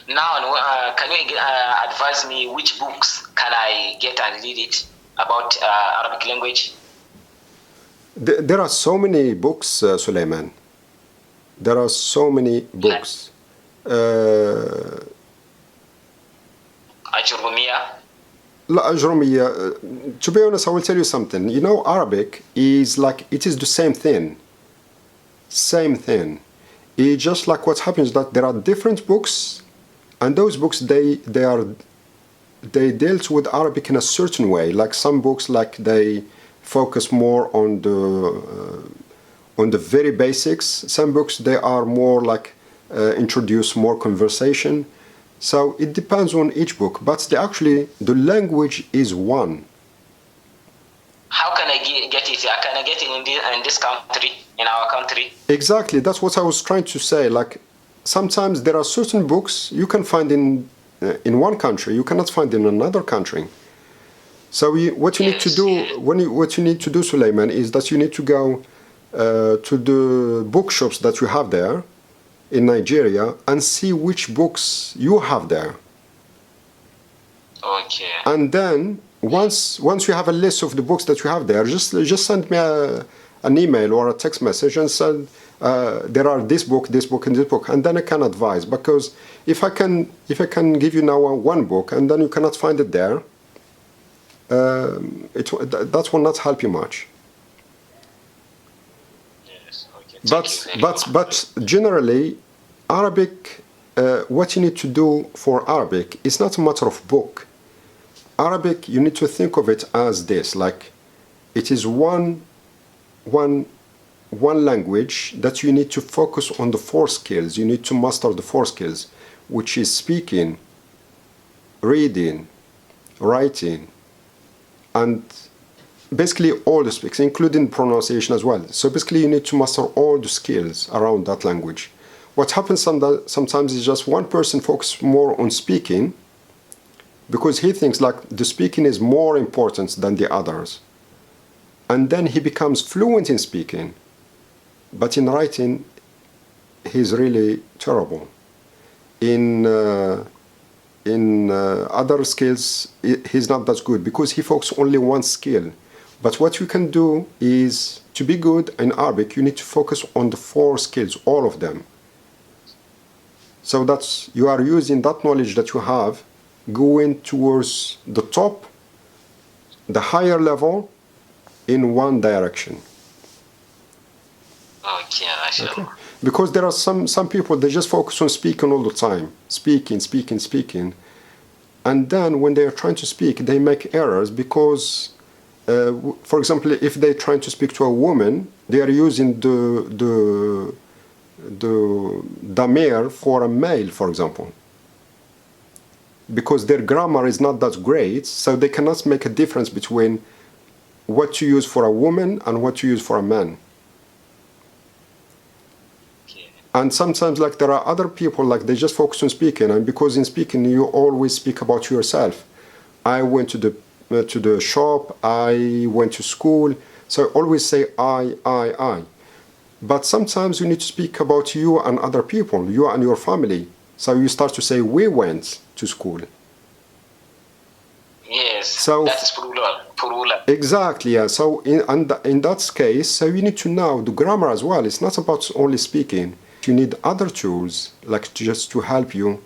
Now, can you advise me which books can I get and read it about Arabic language? There are so many books, Suleiman. There are so many books. Ajurumia. To be honest, I will tell you something. You know, Arabic is like, it is the same thing. Same thing. It's just like what happens that there are different books, and those books, they dealt with Arabic in a certain way. Like some books, like they focus more on the very basics. Some books, they are more like introduce more conversation. So it depends on each book, but the language is one. How can I get it? Can I get it in this country, in our country? Exactly, that's what I was trying to say. Like sometimes there are certain books you can find in one country, you cannot find in another country. So what you need to do, Suleiman, is that you need to go to the bookshops that you have there in Nigeria and see which books you have there. Okay. And then once you have a list of the books that you have there, just send me an email or a text message and say there are this book, and this book, and then I can advise. Because if I can give you now one book and then you cannot find it there, that will not help you much. But generally, Arabic, what you need to do for Arabic is not a matter of book. Arabic, you need to think of it as this, like it is one language that you need to focus on the 4 skills. You need to master the 4 skills, which is speaking, reading, writing, and basically all the speaks, including pronunciation as well. So basically you need to master all the skills around that language. What happens sometimes is just one person focuses more on speaking because he thinks like the speaking is more important than the others. And then he becomes fluent in speaking, but in writing he's really terrible. In other skills he's not that good because he focuses only one skill. But what you can do is, to be good in Arabic, you need to focus on the 4 skills, all of them. So that's, you are using that knowledge that you have, going towards the top, the higher level, in one direction. Okay, I see. Okay. Because there are some people, they just focus on speaking all the time. Speaking. And then when they are trying to speak, they make errors because for example, if they're trying to speak to a woman, they are using the damir for a male, for example. Because their grammar is not that great, so they cannot make a difference between what to use for a woman and what to use for a man. Okay. And sometimes, like, there are other people, like, they just focus on speaking, and because in speaking you always speak about yourself. I went to the shop, I went to school, so always say I. But sometimes you need to speak about you and other people, you and your family. So you start to say we went to school. Yes, so that is plural. Exactly, yeah. So in that case, so you need to know the grammar as well. It's not about only speaking. You need other tools, like just to help you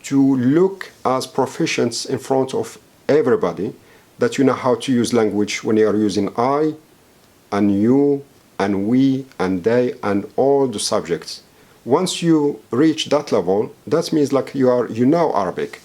to look as proficient in front of everybody, that you know how to use language when you are using I and you and we and they and all the subjects. Once you reach that level, that means like you know Arabic.